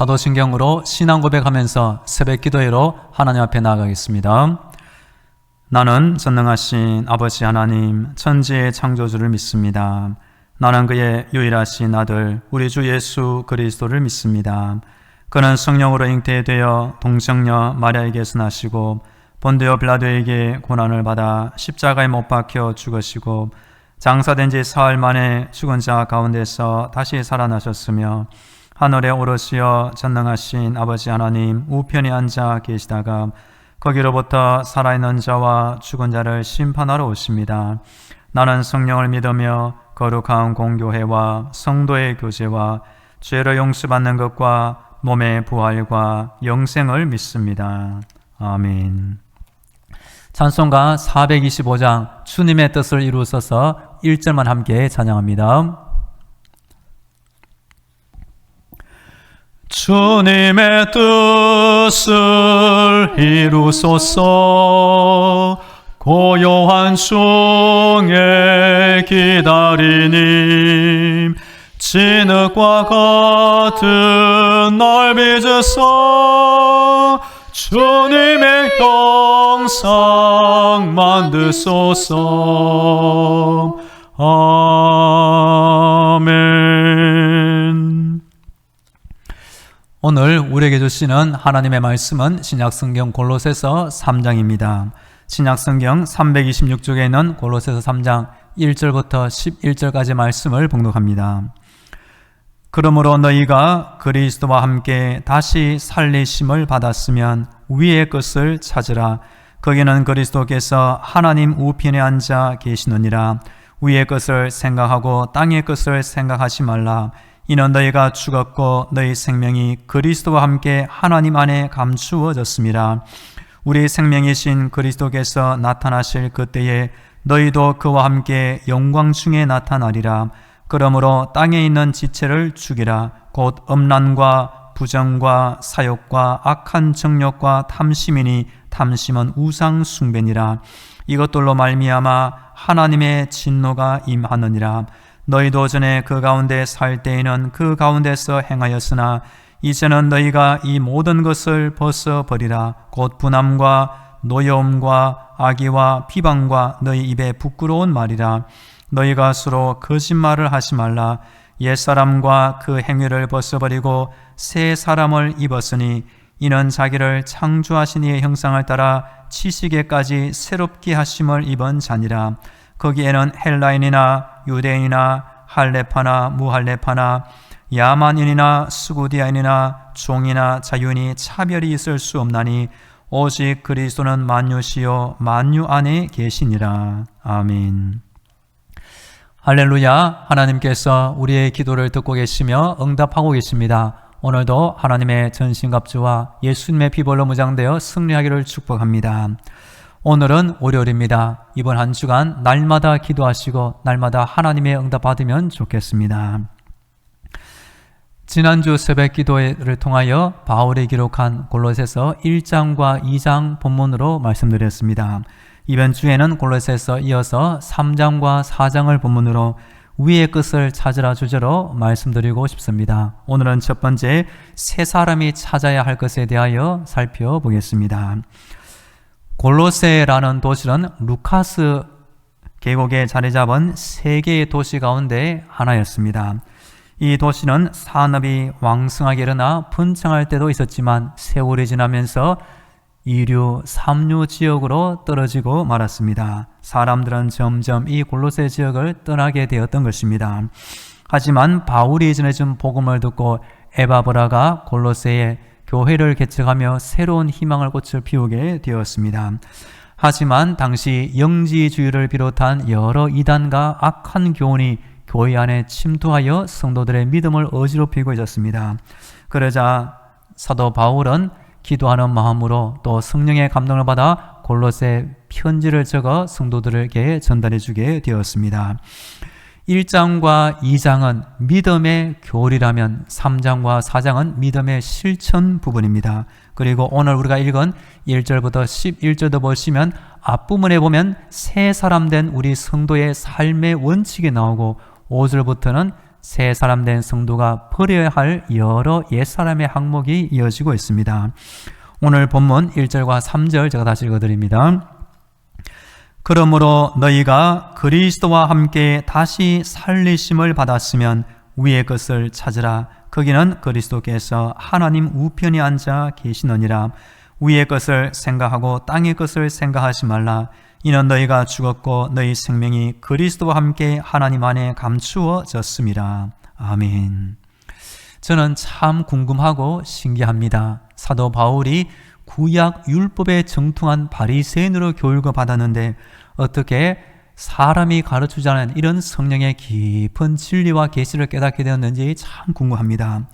사도신경으로 신앙 고백하면서 새벽 기도회로 하나님 앞에 나아가겠습니다. 나는 전능하신 아버지 하나님, 천지의 창조주를 믿습니다. 나는 그의 유일하신 아들 우리 주 예수 그리스도를 믿습니다. 그는 성령으로 잉태되어 동정녀 마리아에게서 나시고 본디오 빌라도에게 고난을 받아 십자가에 못 박혀 죽으시고 장사된 지 사흘 만에 죽은 자 가운데서 다시 살아나셨으며 하늘에 오르시어 전능하신 아버지 하나님 우편에 앉아 계시다가 거기로부터 살아있는 자와 죽은 자를 심판하러 오십니다. 나는 성령을 믿으며 거룩한 공교회와 성도의 교제와 죄를 용서받는 것과 몸의 부활과 영생을 믿습니다. 아멘. 찬송가 425장 주님의 뜻을 이루소서 1절만 함께 찬양합니다. 주님의 뜻을 이루소서 고요한 중에 기다리님 진흙과 같은 날 빚으소 주님의 형상 만드소서. 아멘. 오늘 우리에게 주시는 하나님의 말씀은 신약성경 골로새서 3장입니다. 신약성경 326쪽에 있는 골로새서 3장 1절부터 11절까지 말씀을 봉독합니다. 그러므로 너희가 그리스도와 함께 다시 살리심을 받았으면 위의 것을 찾으라. 거기는 그리스도께서 하나님 우편에 앉아 계시느니라. 위의 것을 생각하고 땅의 것을 생각하지 말라. 이는 너희가 죽었고 너희 생명이 그리스도와 함께 하나님 안에 감추어졌습니다. 우리 생명이신 그리스도께서 나타나실 그때에 너희도 그와 함께 영광 중에 나타나리라. 그러므로 땅에 있는 지체를 죽이라. 곧 음란과 부정과 사욕과 악한 정욕과 탐심이니 탐심은 우상 숭배니라. 이것들로 말미암아 하나님의 진노가 임하느니라. 너희도 전에 그 가운데 살 때에는 그 가운데서 행하였으나 이제는 너희가 이 모든 것을 벗어버리라. 곧 분함과 노여움과 악의와 비방과 너희 입에 부끄러운 말이라. 너희가 서로 거짓말을 하지 말라. 옛사람과 그 행위를 벗어버리고 새 사람을 입었으니 이는 자기를 창조하신 이의 형상을 따라 지식에까지 새롭게 하심을 입은 자니라. 거기에는 헬라인이나 유대인이나 할레파나 무할레파나 야만인이나 스구디아인이나 종이나 자유인이 차별이 있을 수 없나니 오직 그리스도는 만유시요 만유 안에 계시니라. 아멘. 할렐루야. 하나님께서 우리의 기도를 듣고 계시며 응답하고 계십니다. 오늘도 하나님의 전신갑주와 예수님의 피벌로 무장되어 승리하기를 축복합니다. 오늘은 월요일입니다. 이번 한 주간 날마다 기도하시고 날마다 하나님의 응답 받으면 좋겠습니다. 지난주 새벽 기도를 통하여 바울이 기록한 골로새서 1장과 2장 본문으로 말씀드렸습니다. 이번 주에는 골로새서 이어서 3장과 4장을 본문으로 위의 것을 찾으라 주제로 말씀드리고 싶습니다. 오늘은 첫 번째 새 사람이 찾아야 할 것에 대하여 살펴보겠습니다. 골로새라는 도시는 루카스 계곡에 자리 잡은 세 개의 도시 가운데 하나였습니다. 이 도시는 산업이 왕성하게 일어나 번창할 때도 있었지만 세월이 지나면서 2류, 3류 지역으로 떨어지고 말았습니다. 사람들은 점점 이 골로새 지역을 떠나게 되었던 것입니다. 하지만 바울이 전해준 복음을 듣고 에바브라가 골로새에 교회를 개척하며 새로운 희망을 꽃을 피우게 되었습니다. 하지만 당시 영지주의를 비롯한 여러 이단과 악한 교훈이 교회 안에 침투하여 성도들의 믿음을 어지럽히고 있었습니다. 그러자 사도 바울은 기도하는 마음으로 또 성령의 감동을 받아 골로새 편지를 적어 성도들에게 전달해 주게 되었습니다. 1장과 2장은 믿음의 교리라면 3장과 4장은 믿음의 실천 부분입니다. 그리고 오늘 우리가 읽은 1절부터 11절도 보시면 앞부분에 보면 새 사람 된 우리 성도의 삶의 원칙이 나오고 5절부터는 새 사람 된 성도가 버려야 할 여러 옛사람의 항목이 이어지고 있습니다. 오늘 본문 1절과 3절 제가 다시 읽어드립니다. 그러므로 너희가 그리스도와 함께 다시 살리심을 받았으면 위의 것을 찾으라. 거기는 그리스도께서 하나님 우편에 앉아 계시느니라. 위의 것을 생각하고 땅의 것을 생각하지 말라. 이는 너희가 죽었고 너희 생명이 그리스도와 함께 하나님 안에 감추어졌음이라. 아멘. 저는 참 궁금하고 신기합니다. 사도 바울이 구약 율법에 정통한 바리새인으로 교육을 받았는데 어떻게 사람이 가르치지 않은 이런 성령의 깊은 진리와 계시를 깨닫게 되었는지 참 궁금합니다.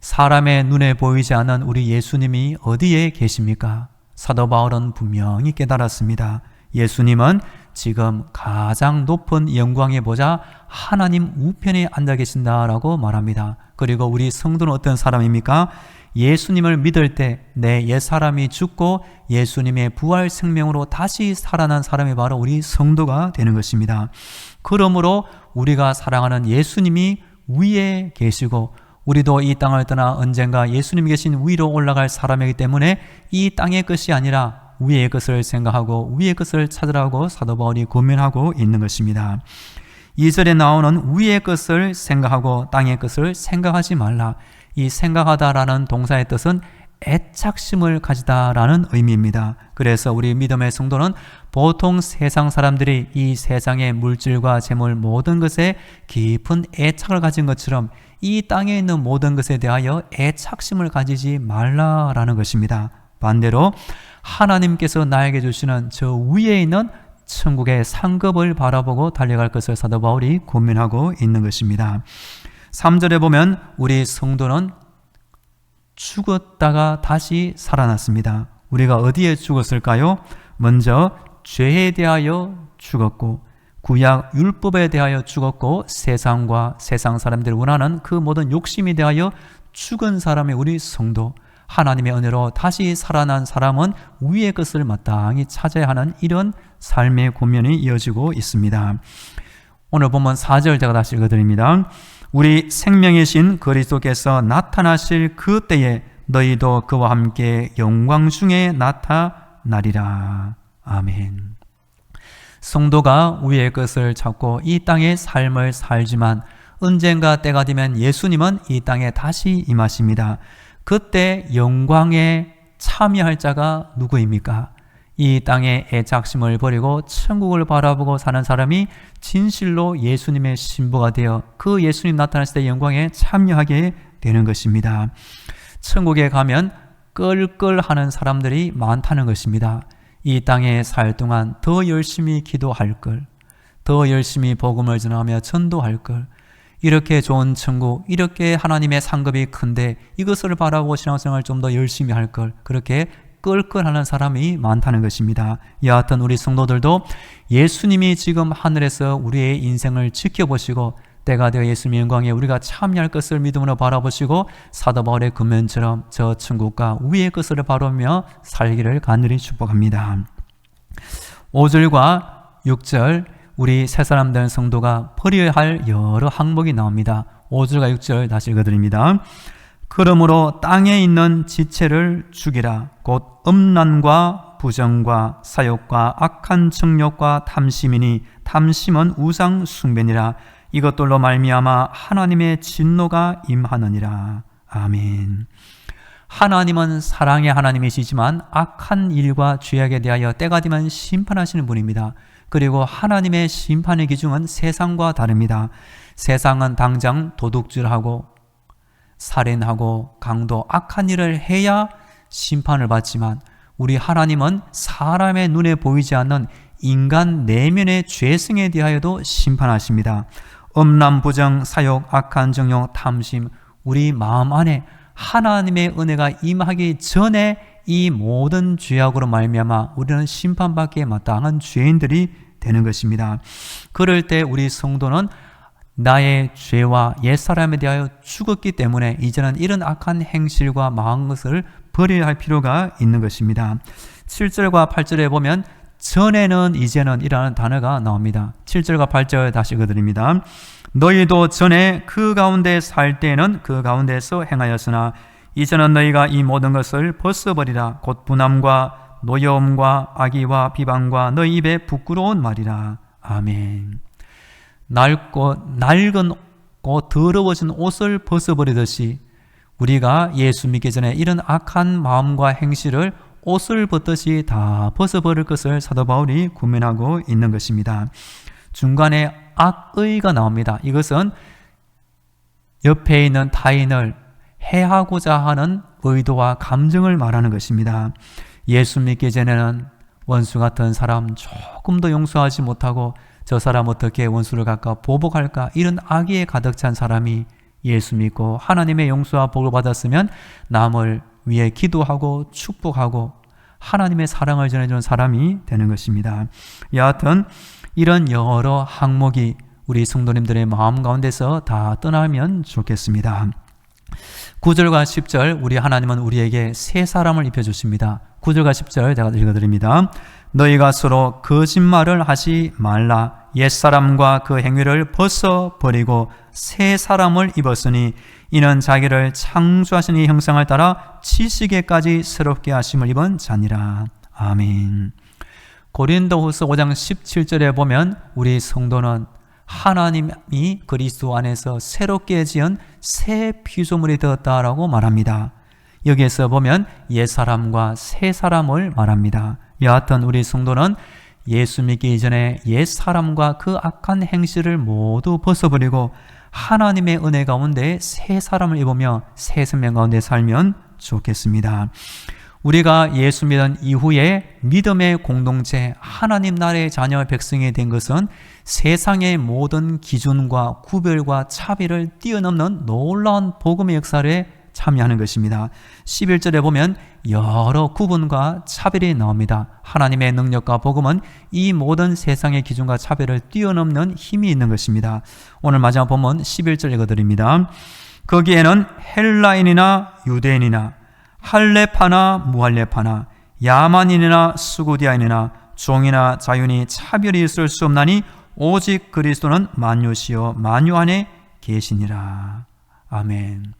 사람의 눈에 보이지 않는 우리 예수님이 어디에 계십니까? 사도 바울은 분명히 깨달았습니다. 예수님은 지금 가장 높은 영광의 보좌 하나님 우편에 앉아 계신다라고 말합니다. 그리고 우리 성도는 어떤 사람입니까? 예수님을 믿을 때 내 옛사람이 죽고 예수님의 부활 생명으로 다시 살아난 사람이 바로 우리 성도가 되는 것입니다. 그러므로 우리가 사랑하는 예수님이 위에 계시고 우리도 이 땅을 떠나 언젠가 예수님이 계신 위로 올라갈 사람이기 때문에 이 땅의 것이 아니라 위의 것을 생각하고 위의 것을 찾으라고 사도 바울이 고민하고 있는 것입니다. 2절에 나오는 위의 것을 생각하고 땅의 것을 생각하지 말라. 이 생각하다라는 동사의 뜻은 애착심을 가지다라는 의미입니다. 그래서 우리 믿음의 성도는 보통 세상 사람들이 이 세상의 물질과 재물 모든 것에 깊은 애착을 가진 것처럼 이 땅에 있는 모든 것에 대하여 애착심을 가지지 말라라는 것입니다. 반대로 하나님께서 나에게 주시는 저 위에 있는 천국의 상급을 바라보고 달려갈 것을 사도 바울이 고민하고 있는 것입니다. 3절에 보면 우리 성도는 죽었다가 다시 살아났습니다. 우리가 어디에 죽었을까요? 먼저 죄에 대하여 죽었고 구약 율법에 대하여 죽었고 세상과 세상 사람들이 원하는 그 모든 욕심에 대하여 죽은 사람이 우리 성도, 하나님의 은혜로 다시 살아난 사람은 위의 것을 마땅히 찾아야 하는 이런 삶의 고민이 이어지고 있습니다. 오늘 본문 4절 제가 다시 읽어드립니다. 우리 생명이신 그리스도께서 나타나실 그 때에 너희도 그와 함께 영광 중에 나타나리라. 아멘. 성도가 위의 것을 찾고 이 땅의 삶을 살지만 언젠가 때가 되면 예수님은 이 땅에 다시 임하십니다. 그때 영광에 참여할 자가 누구입니까? 이 땅의 애착심을 버리고 천국을 바라보고 사는 사람이 진실로 예수님의 신부가 되어 그 예수님 나타났을 때 영광에 참여하게 되는 것입니다. 천국에 가면 끌끌하는 사람들이 많다는 것입니다. 이 땅에 살 동안 더 열심히 기도할 걸, 더 열심히 복음을 전하며 전도할 걸, 이렇게 좋은 천국, 이렇게 하나님의 상급이 큰데 이것을 바라보고 신앙생활을 좀 더 열심히 할 걸, 그렇게 끌끌하는 사람이 많다는 것입니다. 여하튼 우리 성도들도 예수님이 지금 하늘에서 우리의 인생을 지켜보시고 때가 되어 예수님의 영광에 우리가 참여할 것을 믿음으로 바라보시고 사도 바울의 근면처럼 저 천국과 위의 것을 바라보며 살기를 간절히 축복합니다. 5절과 6절 우리 새 사람 된 성도가 버려야 할 여러 항목이 나옵니다. 5절과 6절 다시 읽어드립니다. 그러므로 땅에 있는 지체를 죽이라. 곧 음란과 부정과 사욕과 악한 정욕과 탐심이니 탐심은 우상 숭배니라. 이것들로 말미암아 하나님의 진노가 임하느니라. 아멘. 하나님은 사랑의 하나님이시지만 악한 일과 죄악에 대하여 때가 되면 심판하시는 분입니다. 그리고 하나님의 심판의 기준은 세상과 다릅니다. 세상은 당장 도둑질하고 살인하고 강도 악한 일을 해야 심판을 받지만 우리 하나님은 사람의 눈에 보이지 않는 인간 내면의 죄성에 대하여도 심판하십니다. 음란, 부정, 사욕, 악한 정욕, 탐심, 우리 마음 안에 하나님의 은혜가 임하기 전에 이 모든 죄악으로 말미암아 우리는 심판받기에 마땅한 죄인들이 되는 것입니다. 그럴 때 우리 성도는 나의 죄와 옛사람에 대하여 죽었기 때문에 이제는 이런 악한 행실과 마음것을 버려야 할 필요가 있는 것입니다. 7절과 8절에 보면 전에는 이제는 이라는 단어가 나옵니다. 7절과 8절 다시 읽어드립니다. 너희도 전에 그 가운데 살 때에는 그 가운데서 행하였으나 이제는 너희가 이 모든 것을 벗어버리라. 곧 분함과 노여움과 악의와 비방과 너희 입에 부끄러운 말이라. 아멘. 낡은 더러워진 옷을 벗어버리듯이 우리가 예수 믿기 전에 이런 악한 마음과 행실을 옷을 벗듯이 다 벗어버릴 것을 사도 바울이 고민하고 있는 것입니다. 중간에 악의가 나옵니다. 이것은 옆에 있는 타인을 해하고자 하는 의도와 감정을 말하는 것입니다. 예수 믿기 전에는 원수 같은 사람 조금도 용서하지 못하고 저 사람 어떻게 원수를 갚아 보복할까, 이런 악의에 가득 찬 사람이 예수 믿고 하나님의 용서와 복을 받았으면 남을 위해 기도하고 축복하고 하나님의 사랑을 전해주는 사람이 되는 것입니다. 여하튼 이런 여러 항목이 우리 성도님들의 마음 가운데서 다 떠나면 좋겠습니다. 9절과 10절, 우리 하나님은 우리에게 새 사람을 입혀주십니다. 9절과 10절 제가 읽어드립니다. 너희가 서로 거짓말을 하지 말라. 옛사람과 그 행위를 벗어버리고 새 사람을 입었으니 이는 자기를 창조하신 이 형상을 따라 지식에까지 새롭게 하심을 입은 자니라. 아멘. 고린도후서 5장 17절에 보면 우리 성도는 하나님이 그리스도 안에서 새롭게 지은 새 피조물이 되었다라고 말합니다. 여기에서 보면 옛사람과 새사람을 말합니다. 여하튼 우리 성도는 예수 믿기 이전에 옛사람과 그 악한 행실을 모두 벗어버리고 하나님의 은혜 가운데 새 사람을 입으며 새 생명 가운데 살면 좋겠습니다. 우리가 예수 믿은 이후에 믿음의 공동체, 하나님 나라의 자녀 백성이 된 것은 세상의 모든 기준과 구별과 차별을 뛰어넘는 놀라운 복음의 역사에 참여하는 것입니다. 11절에 보면 여러 구분과 차별이 나옵니다. 하나님의 능력과 복음은 이 모든 세상의 기준과 차별을 뛰어넘는 힘이 있는 것입니다. 오늘 마지막 본문 11절 읽어드립니다. 거기에는 헬라인이나 유대인이나 할례파나 무할례파나 야만인이나 수구디아인이나 종이나 자유니 차별이 있을 수 없나니 오직 그리스도는 만유시요 만유 안에 계시니라. 아멘.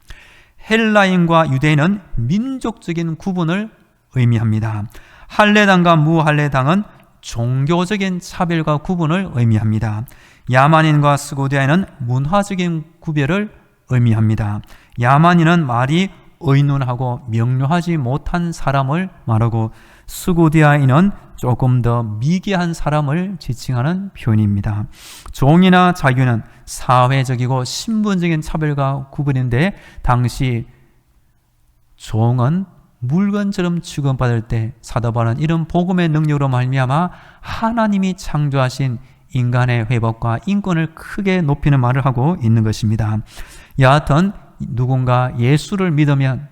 헬라인과 유대인은 민족적인 구분을 의미합니다. 할례당과 무할례당은 종교적인 차별과 구분을 의미합니다. 야만인과 스고디아인은 문화적인 구별을 의미합니다. 야만인은 말이 의논하고 명료하지 못한 사람을 말하고 스고디아인은 조금 더 미개한 사람을 지칭하는 표현입니다. 종이나 자유는 사회적이고 신분적인 차별과 구분인데 당시 종은 물건처럼 취급받을 때 사도 바울은 이런 복음의 능력으로 말미암아 하나님이 창조하신 인간의 회복과 인권을 크게 높이는 말을 하고 있는 것입니다. 여하튼 누군가 예수를 믿으면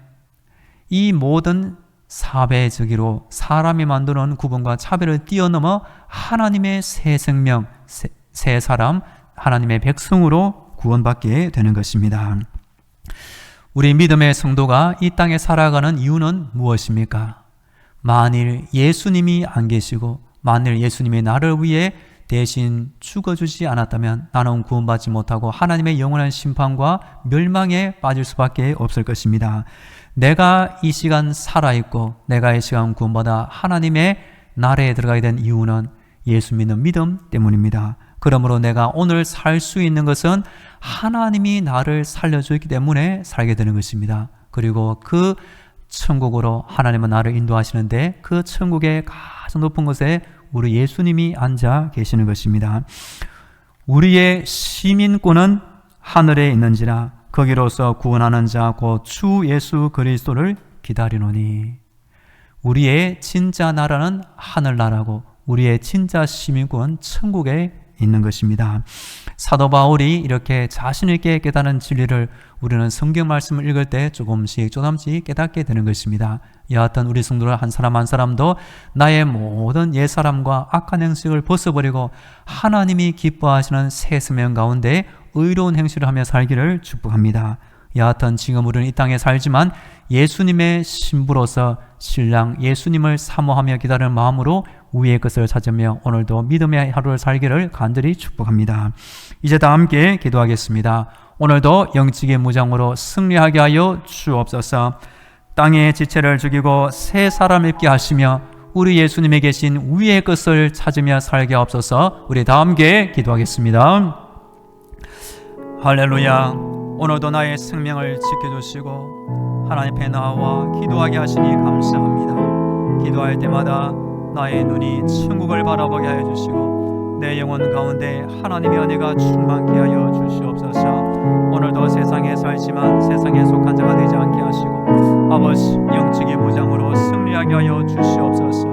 이 모든 사회적으로 사람이 만드는 구분과 차별을 뛰어넘어 하나님의 새 생명, 새 사람, 하나님의 백성으로 구원받게 되는 것입니다. 우리 믿음의 성도가 이 땅에 살아가는 이유는 무엇입니까? 만일 예수님이 안 계시고 만일 예수님이 나를 위해 대신 죽어주지 않았다면 나는 구원받지 못하고 하나님의 영원한 심판과 멸망에 빠질 수밖에 없을 것입니다. 내가 이 시간 살아있고 내가 이 시간 구원받아 하나님의 나라에 들어가게 된 이유는 예수 믿는 믿음 때문입니다. 그러므로 내가 오늘 살 수 있는 것은 하나님이 나를 살려주기 때문에 살게 되는 것입니다. 그리고 그 천국으로 하나님은 나를 인도하시는데 그 천국의 가장 높은 곳에 우리 예수님이 앉아 계시는 것입니다. 우리의 시민권은 하늘에 있는지라 거기로서 구원하는 자 곧 주 예수 그리스도를 기다리노니. 우리의 진짜 나라는 하늘나라고 우리의 진짜 시민권은 천국에 있는 것입니다. 사도 바울이 이렇게 자신 있게 깨달은 진리를 우리는 성경 말씀을 읽을 때 조금씩 깨닫게 되는 것입니다. 여하튼 우리 성도들 한 사람 한 사람도 나의 모든 옛사람과 악한 행실을 벗어버리고 하나님이 기뻐하시는 새 생명 가운데 의로운 행실을 하며 살기를 축복합니다. 여하튼 지금 우리는 이 땅에 살지만 예수님의 신부로서 신랑 예수님을 사모하며 기다리는 마음으로 위의 것을 찾으며 오늘도 믿음의 하루를 살기를 간절히 축복합니다. 이제 다 함께 기도하겠습니다. 오늘도 영적인 무장으로 승리하게 하여 주옵소서. 땅의 지체를 죽이고 새 사람 입게 하시며 우리 예수님에 계신 위의 것을 찾으며 살게 하옵소서. 우리 다 함께 기도하겠습니다. 할렐루야. 오늘도 나의 생명을 지켜주시고 하나님 앞에 나와 기도하게 하시니 감사합니다. 기도할 때마다 나의 눈이 천국을 바라보게 하여 주시고 내 영혼 가운데 하나님의 은혜가 충만케 하여 주시옵소서. 오늘도 세상에 살지만 세상에 속한 자가 되지 않게 하시고 아버지 영적인 무장으로 승리하게 하여 주시옵소서.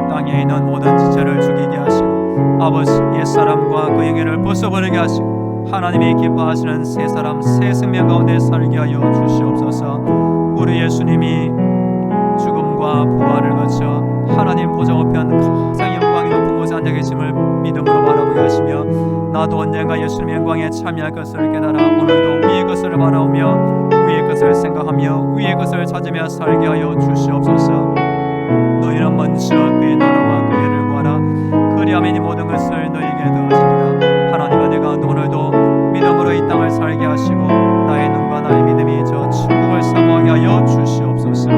땅에 있는 모든 지체를 죽이게 하시고 아버지 옛사람과 그 영예를 벗어버리게 하시고 하나님이 기뻐하시는 새 사람 새 생명 가운데 살게 하여 주시옵소서. 우리 예수님이 죽음과 부활을 거쳐 하나님 보좌 우편 가장 영광이 높은 곳에 앉아 계심을 믿음으로 바라보게 하시며 나도 언젠가 예수님의 영광에 참여할 것을 깨달아 오늘도 위의 것을 바라오며 위의 것을 생각하며 위의 것을 찾으며 살게 하여 주시옵소서. 너희는 먼저 그의 나라와 그의 의를 구하라. 그리하면 이 모든 것을 너희에게 더하시리라. 하나님은 내가 오늘도 믿음으로 이 땅을 살게 하시고 나의 눈과 나의 믿음이 저 천국을 사모하게 하여 주시옵소서.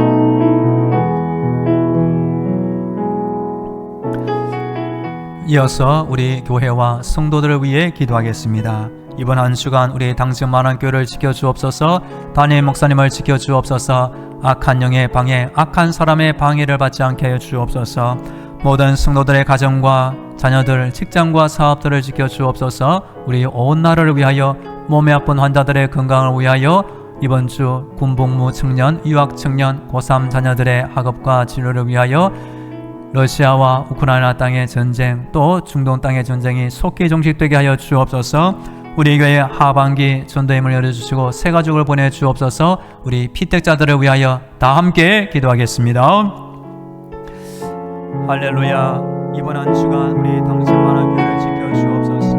이어서 우리 교회와 성도들을 위해 기도하겠습니다. 이번 한 주간 우리 당진 만원교회를 지켜주옵소서. 담임 목사님을 지켜주옵소서. 악한 영의 방해, 악한 사람의 방해를 받지 않게 하여 주옵소서. 모든 성도들의 가정과 자녀들, 직장과 사업들을 지켜주옵소서. 우리 온 나라를 위하여 몸에 아픈 환자들의 건강을 위하여 이번 주 군복무 청년, 유학 청년, 고3 자녀들의 학업과 진로를 위하여 러시아와 우크라이나 땅의 전쟁 또 중동 땅의 전쟁이 속히 종식되게 하여 주옵소서. 우리 교회 하반기 전도의 문을 열어주시고 새 가족을 보내주옵소서. 우리 피택자들을 위하여 다 함께 기도하겠습니다. 할렐루야. 이번 한 주간 우리 당신만한 교회를 지켜주옵소서.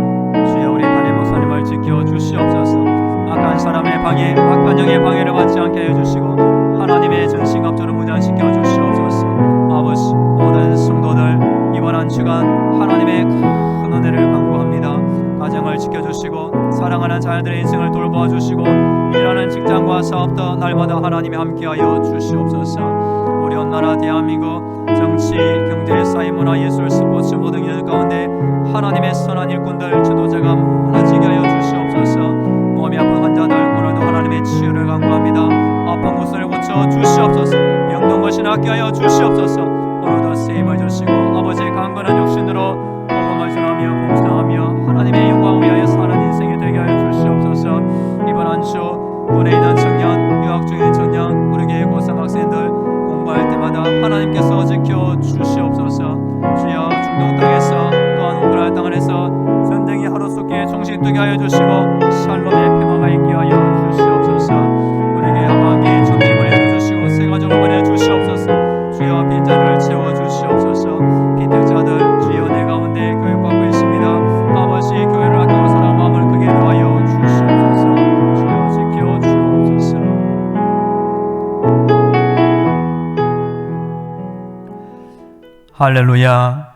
주여 우리 담임 목사님을 지켜주시옵소서. 악한 사람의 방해, 악한 영의 방해를 받지 않게 해주시고 하나님의 전신갑주를 무장시켜 주시옵소서. 아버지 모든 성도들 이번 한 주간 하나님의 큰 은혜를 간구합니다. 가정을 지켜주시고 사랑하는 자녀들의 인생을 돌보아 주시고 일하는 직장과 사업도 날마다 하나님이 함께하여 주시옵소서. 우리 온 나라 대한민국 정치, 경제, 사회, 문화, 예술, 스포츠 모든 일 가운데 하나님의 선한 일꾼들, 지도자가 많아지게 하여 주시옵소서. 몸이 아픈 환자들 오늘도 하나님의 치유를 간구합니다. 아픈 곳을 고쳐 주시옵소서. 병든 것이 낫게 하여 주시옵소서. 오늘도 쓰임을 주시고 아버지의 강건한 육신으로 복음을 전하며 봉사하며 하나님의 영광을 위하여 사는 인생이 되게 하여 주시옵소서. 이번 한 주 군에 있는 청년, 유학 중인 청년, 우리 교회 고3 학생들 공부할 때마다 하나님께서 지켜주시옵소서. 주여 중동 땅에서 또한 우크라이나 땅 안에서 전쟁이 하루속히 종식되게 하여 주시고 샬롬의 평화가 있게 하여 주시옵소서. 우리에게 하반기 전쟁을 해주시고 새 가족을 보내주시옵소서. 주여 빈자를 채워주시옵소서. 피택자들 주여 내 가운데 교육받고 있습니다. 아버지 교회를 아끼고 사랑 마음을 크게 더하여 주시옵소서. 주여 지켜주옵소서. 할렐루야.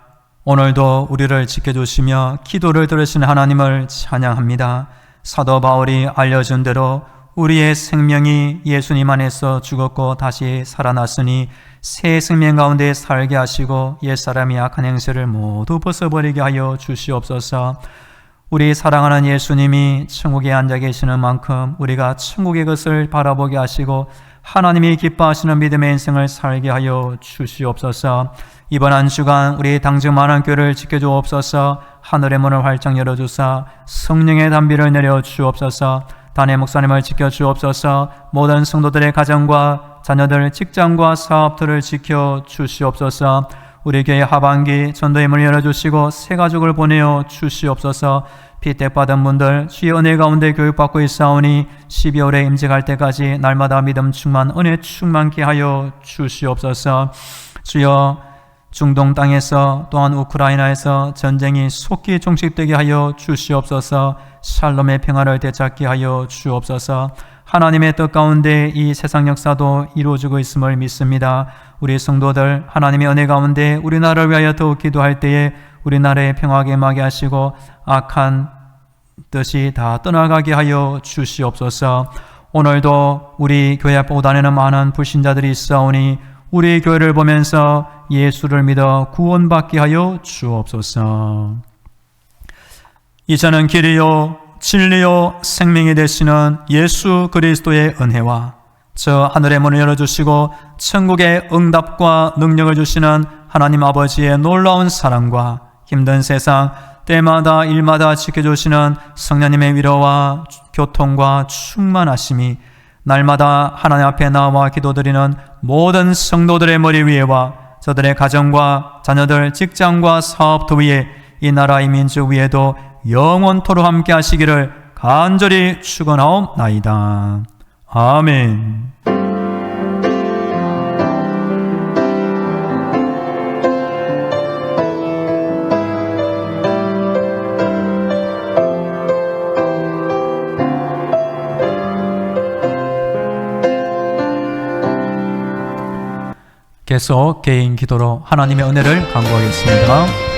오늘도 우리를 지켜주시며 기도를 들으시는 하나님을 찬양합니다. 사도 바울이 알려준 대로 우리의 생명이 예수님 안에서 죽었고 다시 살아났으니 새 생명 가운데 살게 하시고 옛사람이 악한 행세를 모두 벗어버리게 하여 주시옵소서. 우리 사랑하는 예수님이 천국에 앉아 계시는 만큼 우리가 천국의 것을 바라보게 하시고 하나님이 기뻐하시는 믿음의 인생을 살게 하여 주시옵소서. 이번 한 주간 우리 당진 만원교회를 지켜주옵소서. 하늘의 문을 활짝 열어주사 성령의 담비를 내려주옵소서. 담임 목사님을 지켜주옵소서. 모든 성도들의 가정과 자녀들, 직장과 사업들을 지켜주시옵소서. 우리 교회 하반기 전도의 문을 열어주시고 새 가족을 보내어 주시옵소서. 피택받은 분들 주의 은혜 가운데 교육받고 있사오니 12월에 임직할 때까지 날마다 믿음 충만, 은혜 충만케 하여 주시옵소서. 주여 중동 땅에서 또한 우크라이나에서 전쟁이 속히 종식되게 하여 주시옵소서. 샬롬의 평화를 되찾게 하여 주옵소서. 하나님의 뜻 가운데 이 세상 역사도 이루어지고 있음을 믿습니다. 우리 성도들 하나님의 은혜 가운데 우리나라를 위하여 더욱 기도할 때에 우리나라에 평화하게 임하게 하시고 악한 뜻이 다 떠나가게 하여 주시옵소서. 오늘도 우리 교회 앞 오단에는 많은 불신자들이 있사오니 우리 교회를 보면서 예수를 믿어 구원받게 하여 주옵소서. 이제는 길이요 진리요 생명이 되시는 예수 그리스도의 은혜와 저 하늘의 문을 열어주시고 천국의 응답과 능력을 주시는 하나님 아버지의 놀라운 사랑과 힘든 세상 때마다 일마다 지켜주시는 성령님의 위로와 교통과 충만하심이 날마다 하나님 앞에 나와 기도드리는 모든 성도들의 머리 위에와 저들의 가정과 자녀들, 직장과 사업도 위에 이 나라의 민족 위에도 영원토록 함께 하시기를 간절히 축원하옵나이다. 아멘. 계속 개인 기도로 하나님의 은혜를 간구하겠습니다.